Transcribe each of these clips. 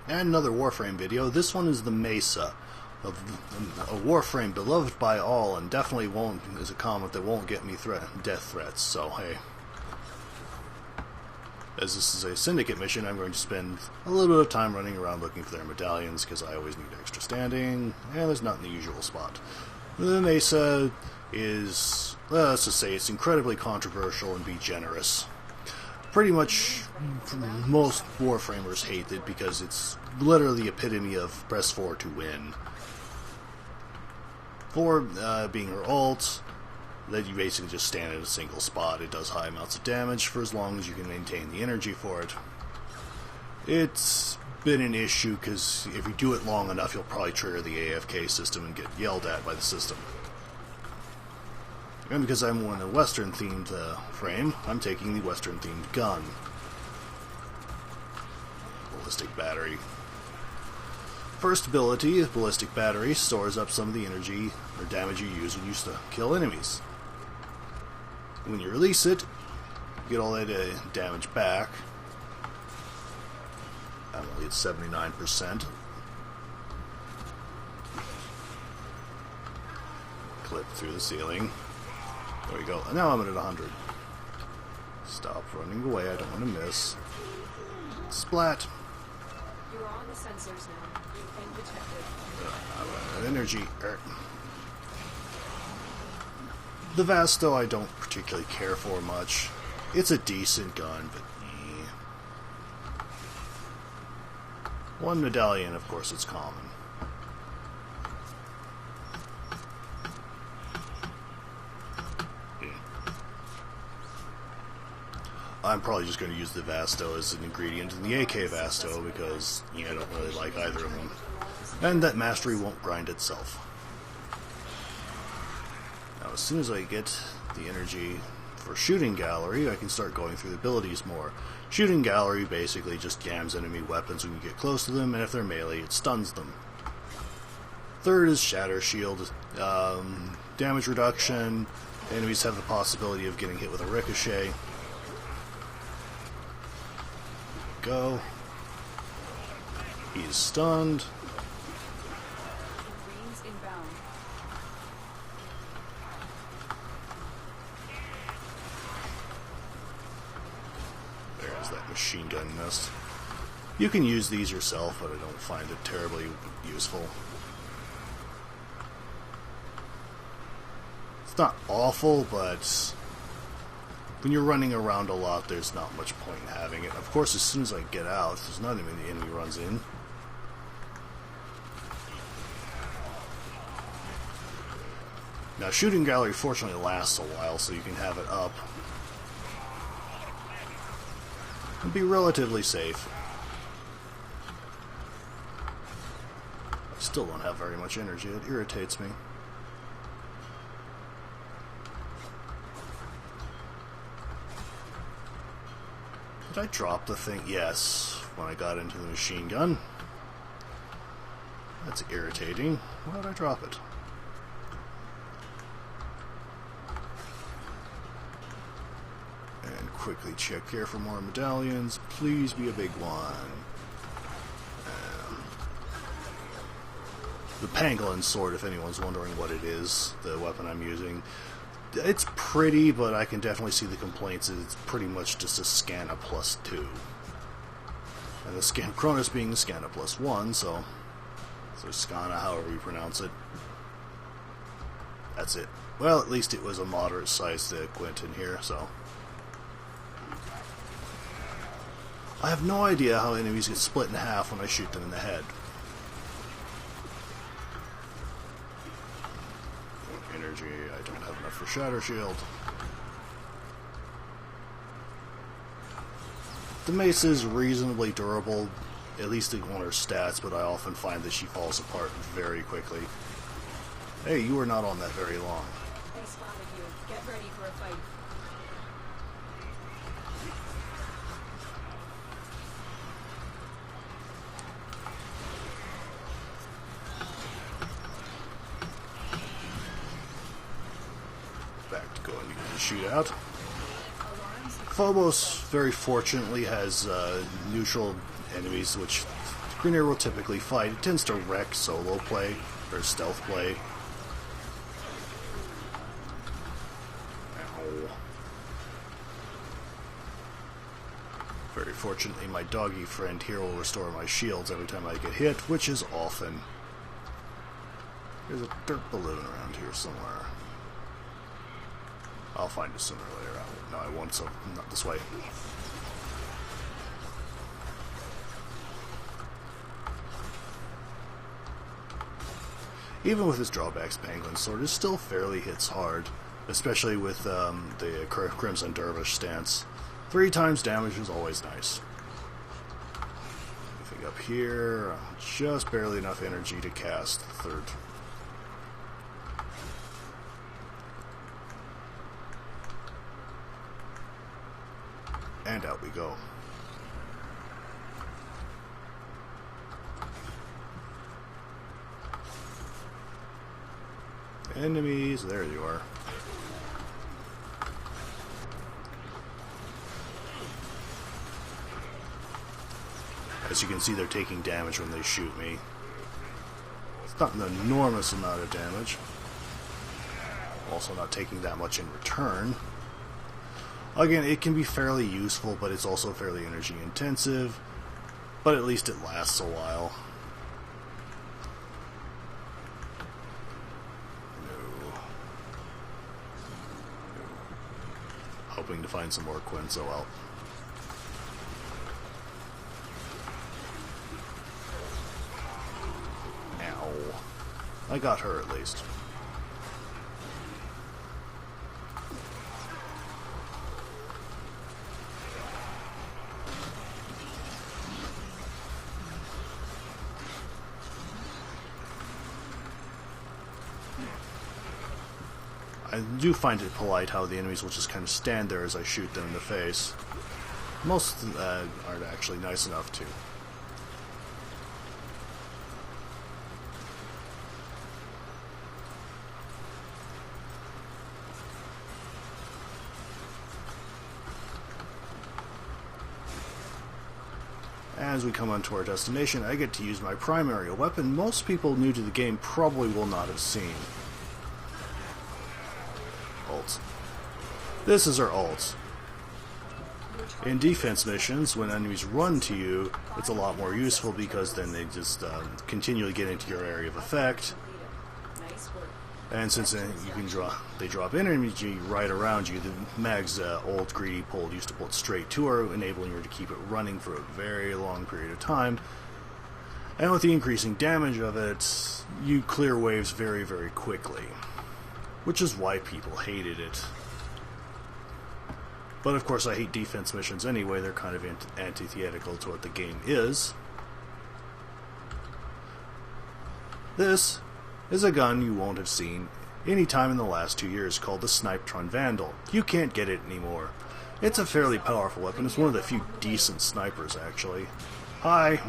And another Warframe video. This one is the Mesa, a Warframe beloved by all, and definitely is a comment that won't get me death threats, so hey. As this is a syndicate mission, I'm going to spend a little bit of time running around looking for their medallions, because I always need extra standing, and there's not in the usual spot. The Mesa is, let's just say, it's incredibly controversial and be generous. Pretty much most Warframers hate it because it's literally the epitome of press 4 to win. 4 being her ult, that you basically just stand at a single spot. It does high amounts of damage for as long as you can maintain the energy for it. It's been an issue because if you do it long enough, you'll probably trigger the AFK system and get yelled at by the system. And because I'm in a Western-themed frame, I'm taking the Western-themed gun. Ballistic battery. First ability, Ballistic Battery, stores up some of the energy or damage you use when you used to kill enemies. When you release it, you get all that damage back. I'm only at 79%. Clip through the ceiling. There we go. And now I'm at 100. Stop running away. I don't want to miss. Splat. You're on the sensors now. And detected. I'm out of energy. The Vasto I don't particularly care for much. It's a decent gun, but one medallion, of course, it's common. I'm probably just going to use the Vasto as an ingredient in the AK Vasto because I don't really like either of them. And that mastery won't grind itself. Now as soon as I get the energy for Shooting Gallery, I can start going through the abilities more. Shooting Gallery basically just jams enemy weapons when you get close to them, and if they're melee, it stuns them. Third is Shatter Shield. Damage reduction. Enemies have the possibility of getting hit with a ricochet. Go. He is stunned. Marines inbound. There's that machine gun nest. You can use these yourself, but I don't find it terribly useful. It's not awful, but when you're running around a lot, there's not much point in having it. Of course, as soon as I get out, there's not even the enemy runs in. Now, Shooting Gallery fortunately lasts a while, so you can have it up and be relatively safe. I still don't have very much energy. It irritates me. Did I drop the thing? Yes, when I got into the machine gun. That's irritating. Why did I drop it? And quickly check here for more medallions. Please be a big one. The Pangolin sword, if anyone's wondering what it is, the weapon I'm using. It's pretty, but I can definitely see the complaints that it's pretty much just a Scanna plus 2. And the Cronus being the Scanna plus 1, so Scanna, however you pronounce it. That's it. Well, at least it was a moderate sized Gwent in here, so. I have no idea how enemies get split in half when I shoot them in the head. Energy, I don't have enough for Shatter Shield. The Mesa is reasonably durable, at least on her stats, but I often find that she falls apart very quickly. Hey, you were not on that very long. They spotted you. Get ready for a fight. Back to going to the shootout. Phobos, very fortunately, has neutral enemies, which Green Arrow will typically fight. It tends to wreck solo play, or stealth play. Ow. Very fortunately, my doggy friend here will restore my shields every time I get hit, which is often. There's a dirt balloon around here somewhere. I'll find it sooner or later. No, I won't, so not this way. Even with his drawbacks, Penguin's Sword still fairly hits hard, especially with the Crimson Dervish stance. 3 times damage is always nice. Anything up here? Just barely enough energy to cast the third. And out we go. Enemies, there you are. As you can see, they're taking damage when they shoot me. It's not an enormous amount of damage. Also not taking that much in return. Again, it can be fairly useful, but it's also fairly energy intensive. But at least it lasts a while. Hoping to find some more Quinzo out. Ow. I got her at least. I do find it polite how the enemies will just kind of stand there as I shoot them in the face. Most aren't actually nice enough to. As we come on to our destination, I get to use my primary, a weapon most people new to the game probably will not have seen. Ult. This is our ult. In defense missions, when enemies run to you, it's a lot more useful because then they just continually get into your area of effect. And since they drop energy right around you, the mag's old greedy pull used to pull it straight to her, enabling her to keep it running for a very long period of time. And with the increasing damage of it, you clear waves very, very quickly. Which is why people hated it. But of course I hate defense missions anyway, they're kind of antithetical to what the game is. This is a gun you won't have seen any time in the last 2 years called the Snipetron Vandal. You can't get it anymore. It's a fairly powerful weapon, it's one of the few decent snipers actually. Hi!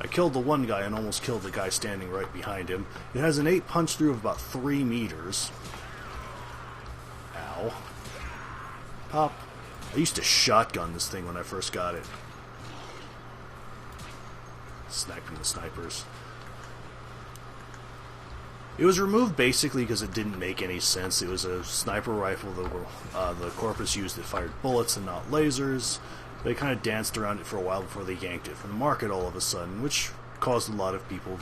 I killed the one guy and almost killed the guy standing right behind him. It has an 8 punch through of about 3 meters. Ow. Pop. I used to shotgun this thing when I first got it. Sniping the snipers. It was removed basically because it didn't make any sense. It was a sniper rifle that the Corpus used that fired bullets and not lasers. They kind of danced around it for a while before they yanked it from the market all of a sudden, which caused a lot of people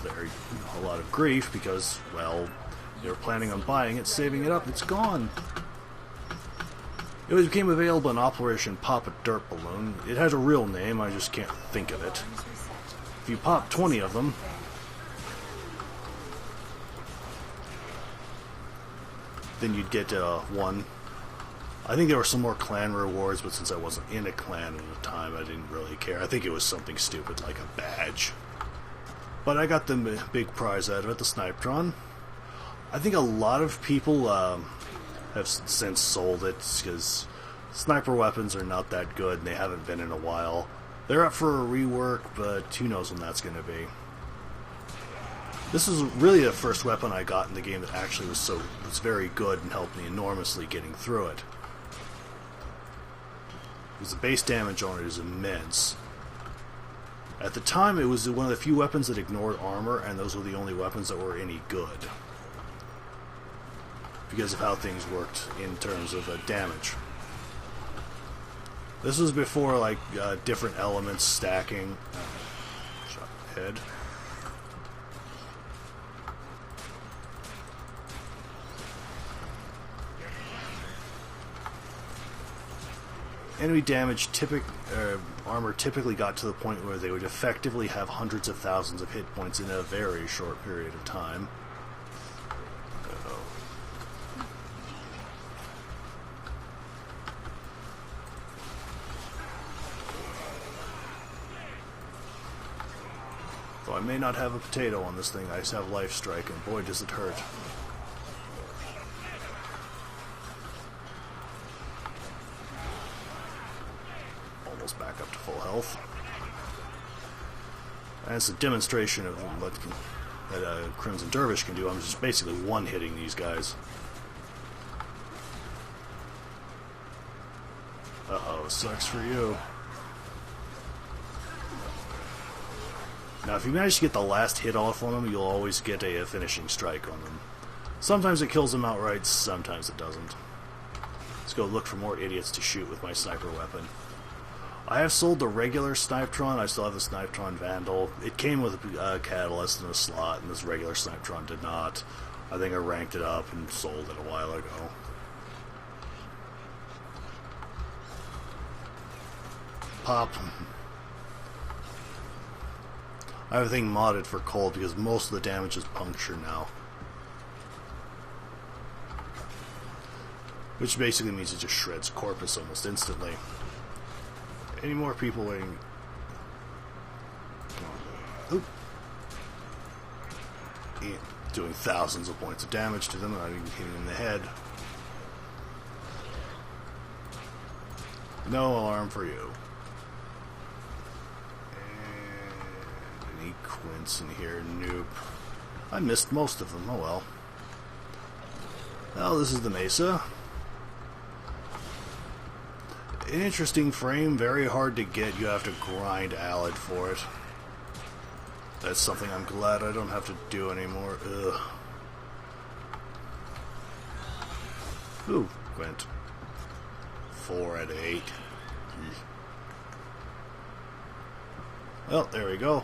a lot of grief because, well, they were planning on buying it, saving it up, it's gone. It became available in Operation Pop a Dirt Balloon. It has a real name, I just can't think of it. If you pop 20 of them, then you'd get one. I think there were some more clan rewards, but since I wasn't in a clan at the time, I didn't really care. I think it was something stupid like a badge. But I got the big prize out of it, the Snipetron. I think a lot of people have since sold it, because sniper weapons are not that good, and they haven't been in a while. They're up for a rework, but who knows when that's going to be. This is really the first weapon I got in the game that actually was very good and helped me enormously getting through it. Because the base damage on it is immense. At the time, it was one of the few weapons that ignored armor, and those were the only weapons that were any good. Because of how things worked in terms of damage. This was before, like, different elements stacking. Shot head. Enemy damage, armor typically got to the point where they would effectively have hundreds of thousands of hit points in a very short period of time. Though I may not have a potato on this thing, I just have life strike, and boy does it hurt. Back up to full health. And it's a demonstration of what that Crimson Dervish can do. I'm just basically one-hitting these guys. Uh-oh, sucks for you. Now, if you manage to get the last hit off on them, you'll always get a finishing strike on them. Sometimes it kills them outright, sometimes it doesn't. Let's go look for more idiots to shoot with my sniper weapon. I have sold the regular Snipetron. I still have the Snipetron Vandal. It came with a catalyst and a slot, and this regular Snipetron did not. I think I ranked it up and sold it a while ago. Pop. I have a thing modded for cold because most of the damage is puncture now. Which basically means it just shreds corpus almost instantly. Any more people waiting? Oop. Yeah, doing thousands of points of damage to them, not even hitting them in the head. No alarm for you. And any quints in here? Nope. I missed most of them. Oh well. Well, this is the Mesa. An interesting frame, very hard to get. You have to grind Alid for it. That's something I'm glad I don't have to do anymore. Ugh. Ooh, Gwent. 4 out of 8. Well, there we go.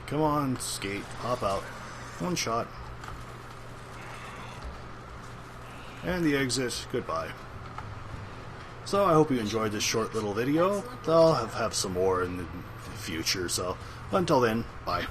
Come on, skate, hop out. One shot. And the exit. Goodbye. So I hope you enjoyed this short little video. I'll have some more in the future, so until then, bye.